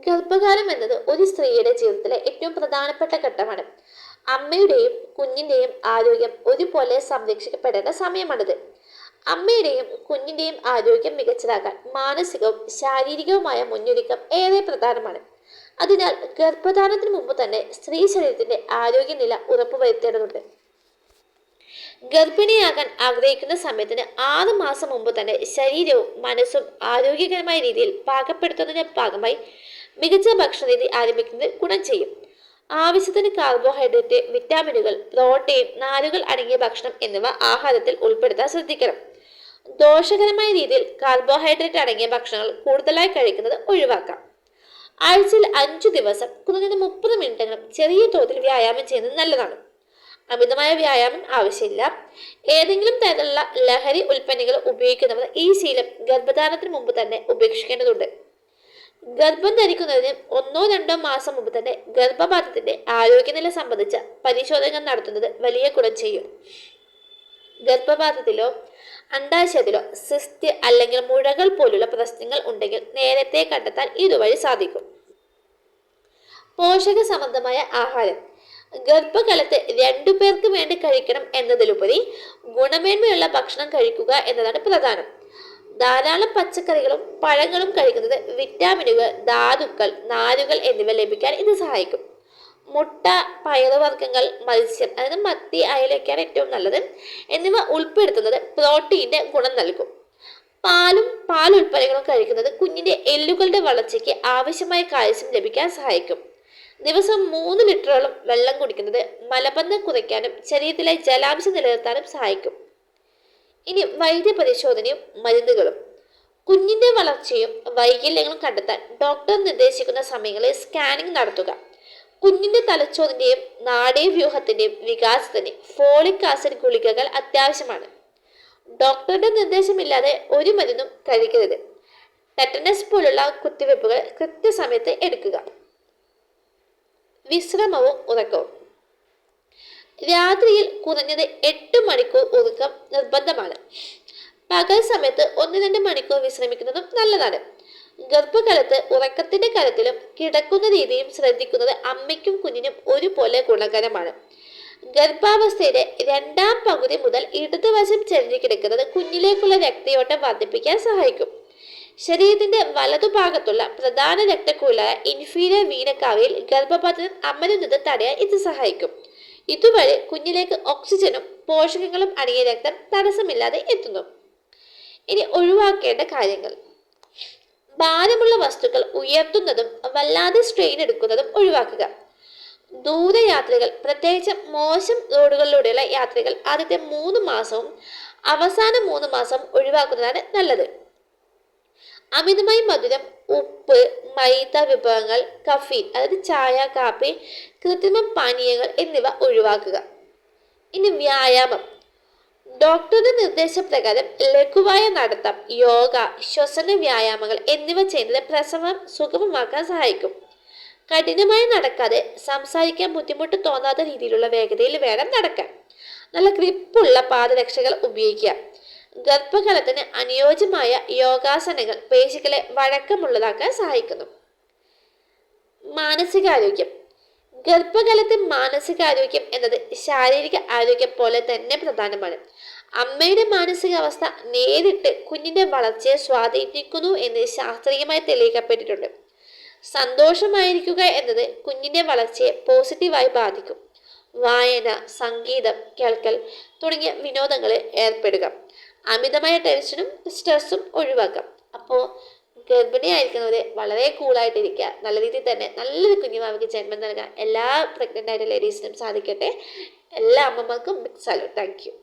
ഗർഭകാലം എന്നത് ഒരു സ്ത്രീയുടെ ജീവിതത്തിലെ ഏറ്റവും പ്രധാനപ്പെട്ട ഘട്ടമാണ്. അമ്മയുടെയും കുഞ്ഞിന്റെയും ആരോഗ്യം ഒരുപോലെ സംരക്ഷിക്കപ്പെടേണ്ട സമയമാണിത്. അമ്മയുടെയും കുഞ്ഞിന്റെയും ആരോഗ്യം മികച്ചതാക്കാൻ മാനസികവും ശാരീരികവുമായ മുന്നൊരുക്കം ഏറെ പ്രധാനമാണ്. അതിനാൽ ഗർഭധാരണത്തിന് മുമ്പ് തന്നെ സ്ത്രീ ശരീരത്തിന്റെ ആരോഗ്യനില ഉറപ്പുവരുത്തേണ്ടതുണ്ട്. ഗർഭിണിയാകാൻ ആഗ്രഹിക്കുന്ന സമയത്തിന് 6 മാസം മുമ്പ് തന്നെ ശരീരവും മനസ്സും ആരോഗ്യകരമായ രീതിയിൽ പാകപ്പെടുത്തുന്നതിന്റെ ഭാഗമായി മികച്ച ഭക്ഷണരീതി ആരംഭിക്കുന്നത് ഗുണം ചെയ്യും. ആവശ്യത്തിന് കാർബോഹൈഡ്രേറ്റ്, വിറ്റാമിനുകൾ, പ്രോട്ടീൻ, നാരുകൾ അടങ്ങിയ ഭക്ഷണം എന്നിവ ആഹാരത്തിൽ ഉൾപ്പെടുത്താൻ ശ്രദ്ധിക്കണം. ദോഷകരമായ രീതിയിൽ കാർബോഹൈഡ്രേറ്റ് അടങ്ങിയ ഭക്ഷണങ്ങൾ കൂടുതലായി കഴിക്കുന്നത് ഒഴിവാക്കാം. ആഴ്ചയിൽ 5 ദിവസം കുറഞ്ഞത് 30 മിനിറ്റെങ്കിലും ചെറിയ തോതിൽ വ്യായാമം ചെയ്യുന്നത് നല്ലതാണ്. അമിതമായ വ്യായാമം ആവശ്യമില്ല. ഏതെങ്കിലും തരത്തിലുള്ള ലഹരി ഉൽപ്പന്നങ്ങൾ ഉപയോഗിക്കുന്നവർ ഈ ശീലം ഗർഭധാരണത്തിന് മുമ്പ് തന്നെ ഉപേക്ഷിക്കേണ്ടതുണ്ട്. ഗർഭം ധരിക്കുന്നതിന് 1-2 മാസം മുമ്പ് തന്നെ ഗർഭപാത്രത്തിന്റെ ആരോഗ്യനില സംബന്ധിച്ച പരിശോധനകൾ നടത്തുന്നത് വലിയ ഗുണം ചെയ്യും. ഗർഭപാത്രത്തിലോ അണ്ടാശയത്തിലോ സിസ്റ്റ് അല്ലെങ്കിൽ മുഴകൾ പോലുള്ള പ്രശ്നങ്ങൾ ഉണ്ടെങ്കിൽ നേരത്തെ കണ്ടെത്താൻ ഇതുവഴി സാധിക്കും. പോഷക സമൃദ്ധമായ ആഹാരം ഗർഭകാലത്ത് 2 പേർക്ക് വേണ്ടി കഴിക്കണം എന്നതിലുപരി ഗുണമേന്മയുള്ള ഭക്ഷണം കഴിക്കുക എന്നതാണ് പ്രധാനം. ധാരാളം പച്ചക്കറികളും പഴങ്ങളും കഴിക്കുന്നത് വിറ്റാമിനുകൾ, ധാതുക്കൾ, നാരുകൾ എന്നിവ ലഭിക്കാൻ ഇത് സഹായിക്കും. മുട്ട, പയറുവർഗ്ഗങ്ങൾ, മത്സ്യം, അതായത് മത്തി, അയലയൊക്കെയാണ് ഏറ്റവും നല്ലത്, എന്നിവ ഉൾപ്പെടുത്തുന്നത് പ്രോട്ടീന്റെ ഗുണം നൽകും. പാലും പാലുൽപ്പന്നങ്ങളും കഴിക്കുന്നത് കുഞ്ഞിന്റെ എല്ലുകളുടെ വളർച്ചയ്ക്ക് ആവശ്യമായ കാൽസ്യം ലഭിക്കാൻ സഹായിക്കും. ദിവസം 3 ലിറ്ററോളം വെള്ളം കുടിക്കുന്നത് മലബന്ധം കുറയ്ക്കാനും ശരീരത്തിലെ ജലാംശം നിലനിർത്താനും സഹായിക്കും. ഇനി വൈദ്യപരിശോധനയും മരുന്നുകളും. കുഞ്ഞിന്റെ വളർച്ചയും വൈകല്യങ്ങളും കണ്ടെത്താൻ ഡോക്ടർ നിർദ്ദേശിക്കുന്ന സമയങ്ങളിൽ സ്കാനിംഗ് നടത്തുക. കുഞ്ഞിന്റെ തലച്ചോറിന്റെയും നാഡീവ്യൂഹത്തിന്റെയും വികാസത്തിന് ഫോളിക് ആസിഡ് ഗുളികകൾ അത്യാവശ്യമാണ്. ഡോക്ടറുടെ നിർദ്ദേശമില്ലാതെ ഒരു മരുന്നും കഴിക്കരുത്. ടെറ്റനസ് പോലുള്ള കുത്തിവെപ്പുകൾ കൃത്യസമയത്ത് എടുക്കുക. വിശ്രമവും ഉറക്കവും. രാത്രിയിൽ കുറഞ്ഞത് 8 മണിക്കൂർ ഉറക്കം നിർബന്ധമാണ്. പകൽ സമയത്ത് 1-2 മണിക്കൂർ വിശ്രമിക്കുന്നതും നല്ലതാണ്. ഗർഭകാലത്ത് ഉറക്കത്തിന്റെ കാര്യത്തിലും കിടക്കുന്ന രീതിയും ശ്രദ്ധിക്കുന്നത് അമ്മയ്ക്കും കുഞ്ഞിനും ഒരുപോലെ ഗുണകരമാണ്. ഗർഭാവസ്ഥയുടെ 2ാം പകുതി മുതൽ ഇടതുവശം ചെരിഞ്ഞു കിടക്കുന്നത് കുഞ്ഞിലേക്കുള്ള രക്തയോട്ടം വർദ്ധിപ്പിക്കാൻ സഹായിക്കും. ശരീരത്തിന്റെ വലതുഭാഗത്തുള്ള പ്രധാന രക്തക്കുഴലായ ഇൻഫീരിയർ വീന കാവയിൽ ഗർഭപാത്രം അമരുന്നത് തടയാൻ ഇത് സഹായിക്കും. ഇതുവഴി കുഞ്ഞിലേക്ക് ഓക്സിജനും പോഷകങ്ങളും അടങ്ങിയ രക്തം തടസ്സമില്ലാതെ എത്തുന്നു. ഇനി ഒഴിവാക്കേണ്ട കാര്യങ്ങൾ. ഭാരമുള്ള വസ്തുക്കൾ ഉയർത്തുന്നതും വല്ലാതെ സ്ട്രെയിൻ എടുക്കുന്നതും ഒഴിവാക്കുക. ദൂരയാത്രകൾ, പ്രത്യേകിച്ച് മോശം റോഡുകളിലൂടെയുള്ള യാത്രകൾ ആദ്യത്തെ 3 മാസവും അവസാന 3 മാസം ഒഴിവാക്കുന്നതാണ് നല്ലത്. അമിതമായി മധുരം, ഉപ്പ്, മൈദ വിഭവങ്ങൾ, കഫീൻ, അതായത് ചായ, കാപ്പി, കൃത്രിമ പാനീയങ്ങൾ എന്നിവ ഒഴിവാക്കുക. ഇനി വ്യായാമം. ഡോക്ടറുടെ നിർദ്ദേശപ്രകാരം ലഘുവായ നടത്തം, യോഗ, ശ്വസന വ്യായാമങ്ങൾ എന്നിവ ചെയ്യുന്നത് പ്രസവം സുഗമമാക്കാൻ സഹായിക്കും. കഠിനമായി നടക്കാതെ സംസാരിക്കാൻ ബുദ്ധിമുട്ട് തോന്നാത്ത രീതിയിലുള്ള വേഗതയിൽ വേണം നടക്കാൻ. നല്ല ഗ്രിപ്പുള്ള പാദരക്ഷകൾ ഉപയോഗിക്കുക. ഗർഭകാലത്തിന് അനുയോജ്യമായ യോഗാസനങ്ങൾ പേശികളെ വഴക്കമുള്ളതാക്കാൻ സഹായിക്കുന്നു. മാനസികാരോഗ്യം. ഗർഭകാലത്തെ മാനസികാരോഗ്യം എന്നത് ശാരീരിക ആരോഗ്യം പോലെ തന്നെ പ്രധാനമാണ്. അമ്മയുടെ മാനസികാവസ്ഥ നേരിട്ട് കുഞ്ഞിന്റെ വളർച്ചയെ സ്വാധീനിക്കുന്നു എന്ന് ശാസ്ത്രീയമായി തെളിയിക്കപ്പെട്ടിട്ടുണ്ട്. സന്തോഷമായിരിക്കുക എന്നത് കുഞ്ഞിന്റെ വളർച്ചയെ പോസിറ്റീവായി ബാധിക്കും. വായന, സംഗീതം കേൾക്കൽ തുടങ്ങിയ വിനോദങ്ങളിൽ ഏർപ്പെടുക. അമിതമായ ടെൻഷനും സ്ട്രെസ്സും ഒഴിവാക്കാം. അപ്പോൾ ഗർഭിണിയായിരിക്കുന്നവരെ വളരെ കൂളായിട്ടിരിക്കുക. നല്ല രീതിയിൽ തന്നെ നല്ലൊരു കുഞ്ഞുമാവിക്ക് ജന്മം നൽകാൻ എല്ലാ പ്രഗ്നൻ്റ് ആയിട്ടുള്ള ലേഡീസിനും സാധിക്കട്ടെ. എല്ലാ അമ്മമാർക്കും ബിഗ് സാലൂട്ട്. Thank you.